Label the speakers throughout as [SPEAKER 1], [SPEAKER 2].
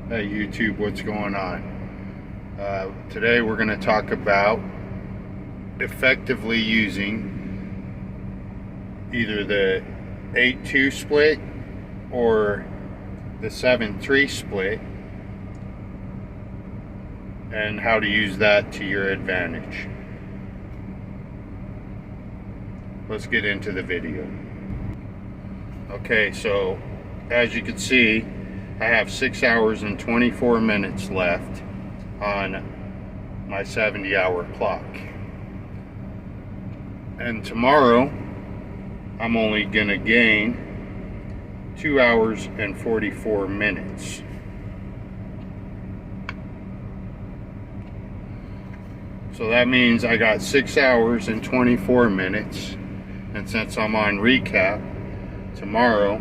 [SPEAKER 1] Hey YouTube, what's going on? Today we're going to talk about effectively using either the 8-2 split or the 7-3 split and how to use that to your advantage. Let's get into the video. Okay, so as you can see, I have 6 hours and 24 minutes left on my 70-hour clock. And tomorrow, I'm only going to gain 2 hours and 44 minutes. So that means I got 6 hours and 24 minutes. And since I'm on recap, tomorrow,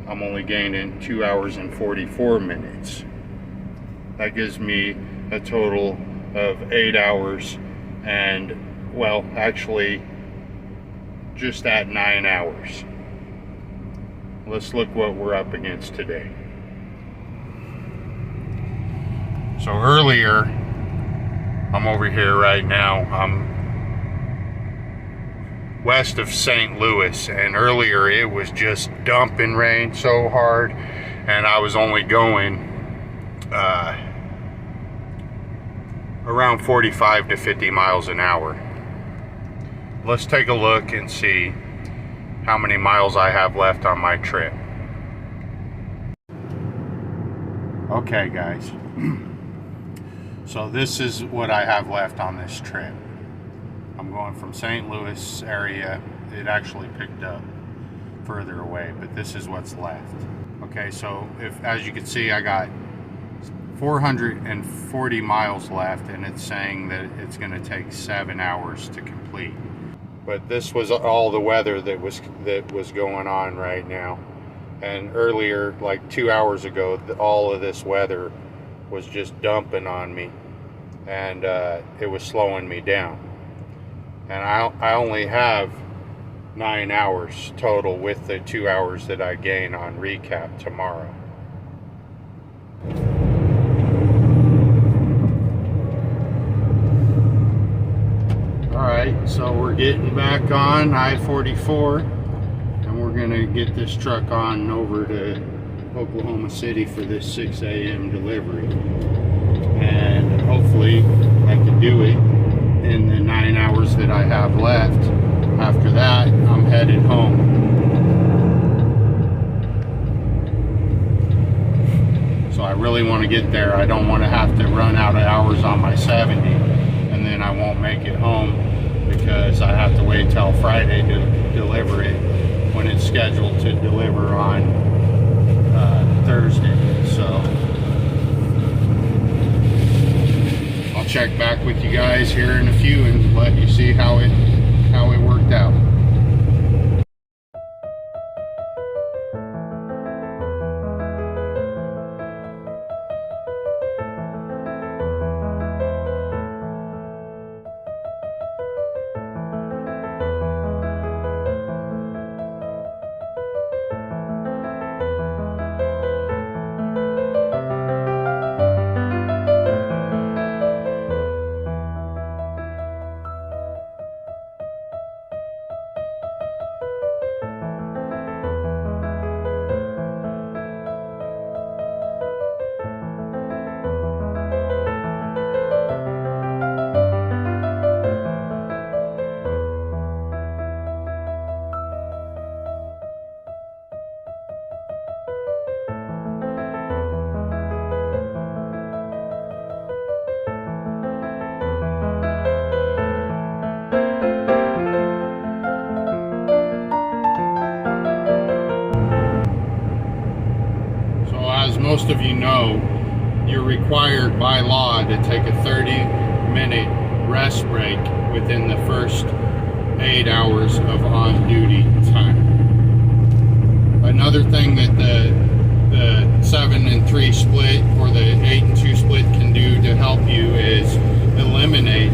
[SPEAKER 1] I'm only gaining 2 hours and 44 minutes. That gives me a total of 8 hours and, well, actually just at 9 hours. Let's look what we're up against today. So earlier, I'm over here right now. I'm west of St. Louis, and earlier it was just dumping rain so hard, and I was only going around 45 to 50 miles an hour. Let's take a look and see how many miles I have left on my trip. Okay guys, so this is what I have left on this trip. I'm going from St. Louis area. It actually picked up further away, but this is what's left. Okay, so as you can see, I got 440 miles left, and it's saying that it's going to take 7 hours to complete. But this was all the weather that was going on right now. And earlier, like 2 hours ago, all of this weather was just dumping on me, and it was slowing me down. And I only have 9 hours total with the 2 hours that I gain on recap tomorrow. Alright, so we're getting back on I-44, and we're going to get this truck on over to Oklahoma City for this 6 a.m. delivery. And hopefully I can do it in the 9 hours that I have left. After that, I'm headed home. So I really want to get there. I don't want to have to run out of hours on my 70, and then I won't make it home because I have to wait till Friday to deliver it when it's scheduled to deliver on Thursday. So check back with you guys here in a few and let you see how it worked out. As most of you know, you're required by law to take a 30-minute rest break within the first 8 hours of on-duty time. Another thing that the 7-3 split or the 8-2 split can do to help you is eliminate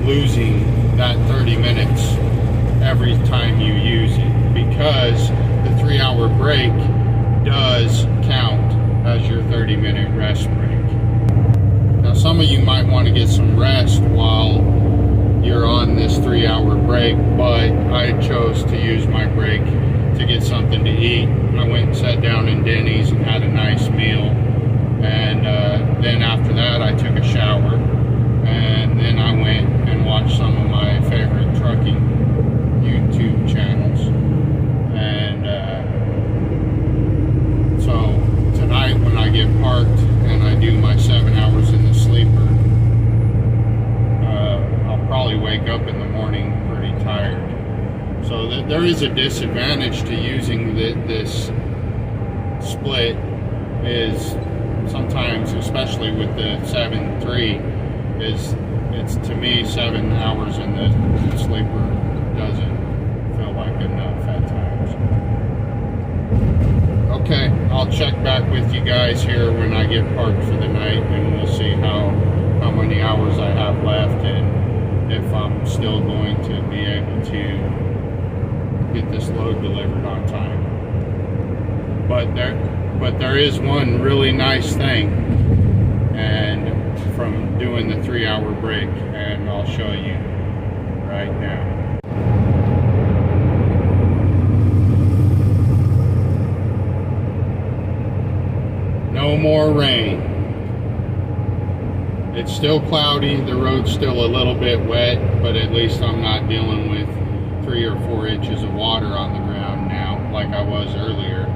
[SPEAKER 1] losing that 30 minutes every time you use it, because the 3-hour break does count as your 30 30-minute rest break. Now some of you might want to get some rest while you're on this 3-hour break, but I chose to use my break to get something to eat. I went and sat down in Denny's and had a nice meal, and then after that I took a shower, and then I went and watched some of my favorite trucking YouTube channels. And so tonight when I get parked and I do my 7 hours in the sleeper, I'll probably wake up in the morning pretty tired. So there is a disadvantage to using this split, is sometimes, especially with the 7-3, is it's, to me, 7 hours in the sleeper doesn't feel like enough at times. Okay, I'll check back with you guys here when I get parked for the night, and we'll see how many hours I have left and if I'm still going to be able to get this load delivered on time. But there is one really nice thing, and from doing the 3-hour break, and I'll show you right now. No more rain. It's still cloudy, the road's still a little bit wet, but at least I'm not dealing with 3 or 4 inches of water on the ground now like I was earlier,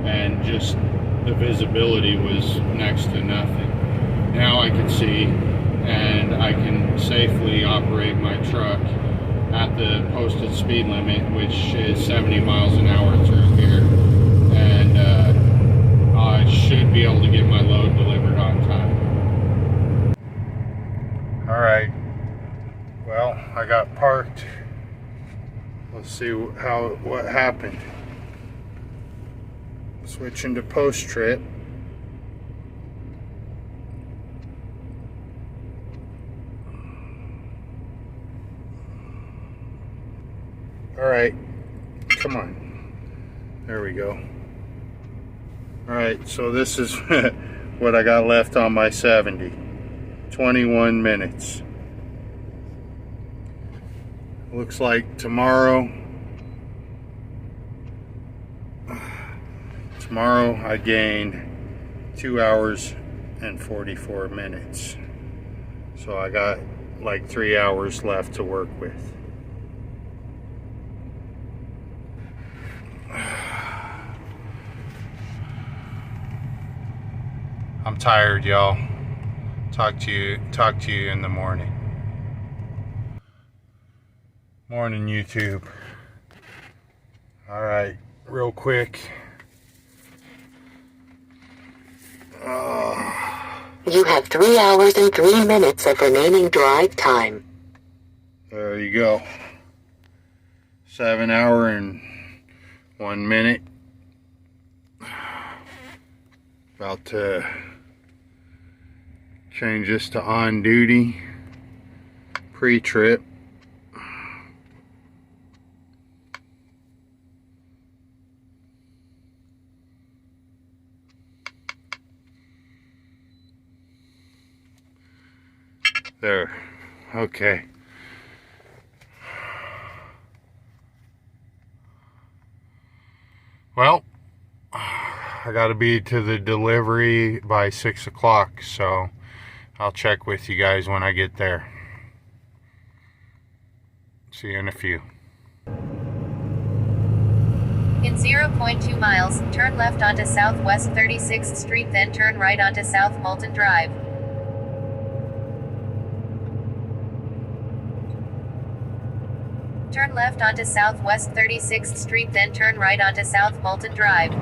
[SPEAKER 1] and just the visibility was next to nothing. Now I can see, and I can safely operate my truck at the posted speed limit, which is 70 miles an hour through here, and I should be able to get my load delivered on time. Alright, well, I got parked. Let's see what happened. Switching to post trip. Alright, come on. There we go. Alright, so this is what I got left on my 70. 21 minutes. Looks like tomorrow I gain 2 hours and 44 minutes. So I got like 3 hours left to work with. I'm tired, y'all. Talk to you in the morning. Morning, YouTube. All right, real quick.
[SPEAKER 2] You have 3 hours and 3 minutes of remaining drive time.
[SPEAKER 1] There you go. 7 hour and 1 minute. About to change this to on duty pre-trip. There. Okay. Well, I got to be to the delivery by 6 o'clock, so I'll check with you guys when I get there. See you in a few.
[SPEAKER 3] In 0.2 miles, turn left onto Southwest 36th Street, then turn right onto South Moulton Drive. Turn left onto Southwest 36th Street, then turn right onto South Moulton Drive.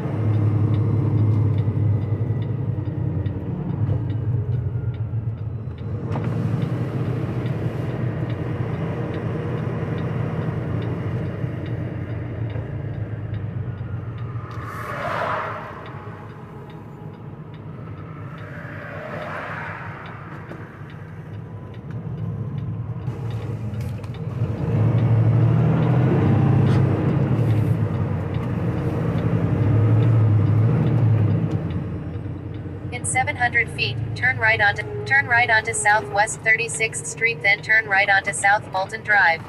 [SPEAKER 3] In 700 feet, turn right onto Southwest 36th Street, then turn right onto South Bolton Drive.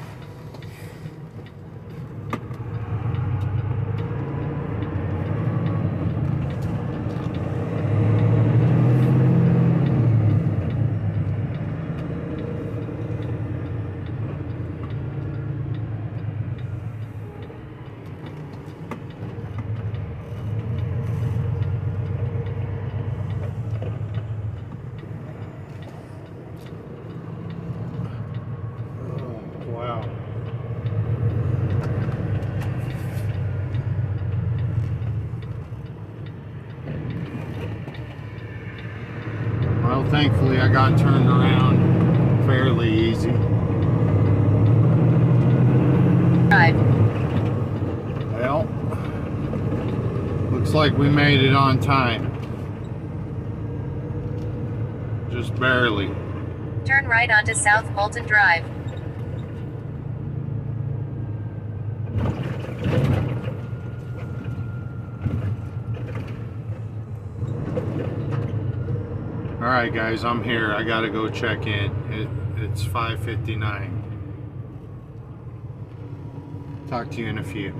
[SPEAKER 1] Wow. Well, thankfully I got turned around fairly easy.
[SPEAKER 3] Drive.
[SPEAKER 1] Well, looks like we made it on time. Just barely.
[SPEAKER 3] Turn right onto South Bolton Drive.
[SPEAKER 1] Alright guys, I'm here. I gotta go check in. It's 5:59. Talk to you in a few.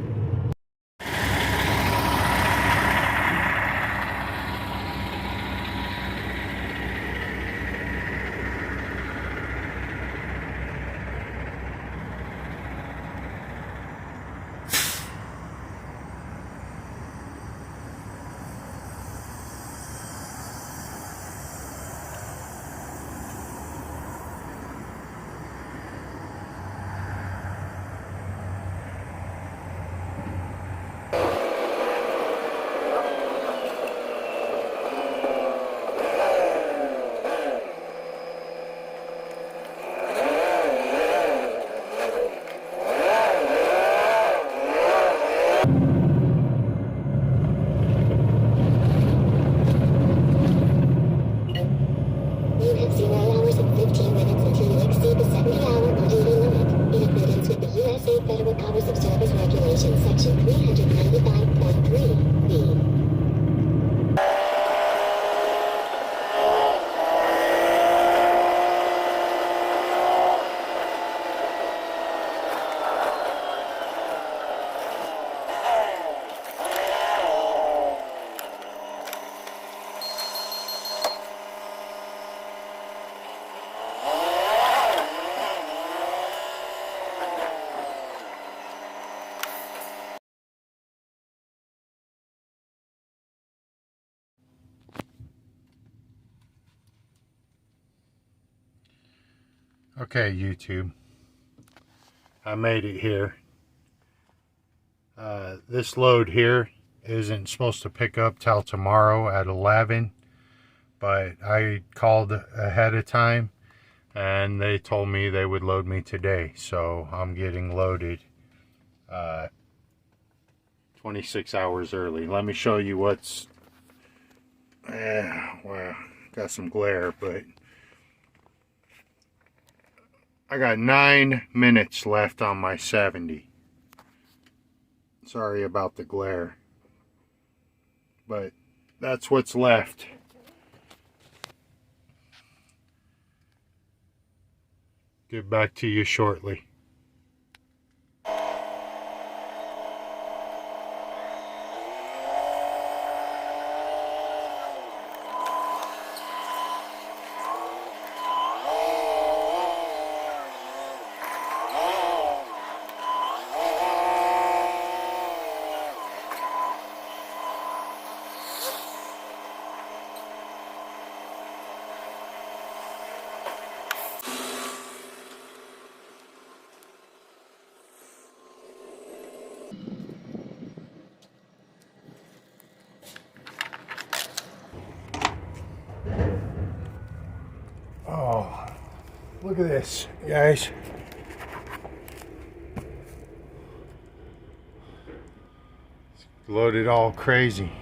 [SPEAKER 2] You have 0 hours and 15 minutes until you exceed the 70-hour on-duty limit, in accordance with the USA Federal Hours of Service Regulations, Section 395.3b.
[SPEAKER 1] Okay, YouTube. I made it here. This load here isn't supposed to pick up till tomorrow at 11, but I called ahead of time and they told me they would load me today, so I'm getting loaded 26 hours early. Let me show you what's well, got some glare, but I got 9 minutes left on my 70. Sorry about the glare, but that's what's left. Get back to you shortly. Oh, look at this, guys. It's loaded all crazy.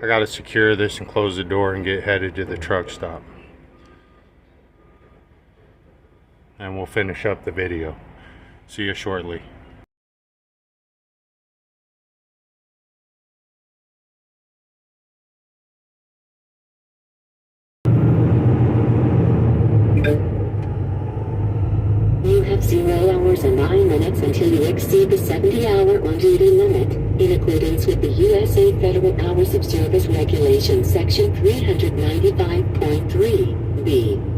[SPEAKER 1] I gotta secure this and close the door and get headed to the truck stop. And we'll finish up the video. See you shortly.
[SPEAKER 2] hours and 9 minutes until you exceed the 70-hour on-duty limit, in accordance with the USA Federal Hours of Service Regulation Section 395.3b.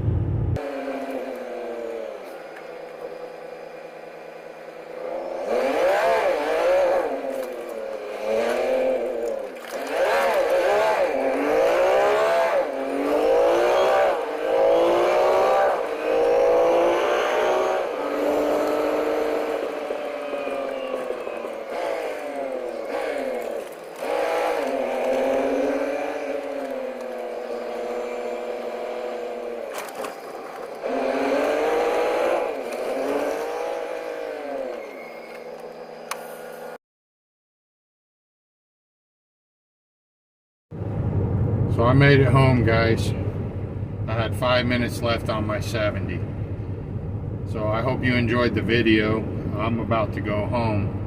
[SPEAKER 1] So I made it home, guys. I had 5 minutes left on my 70. So I hope you enjoyed the video. I'm about to go home.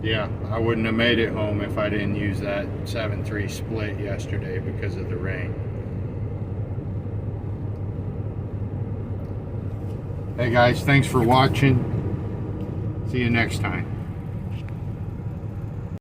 [SPEAKER 1] Yeah, I wouldn't have made it home if I didn't use that 7-3 split yesterday because of the rain. Hey guys, thanks for watching. See you next time.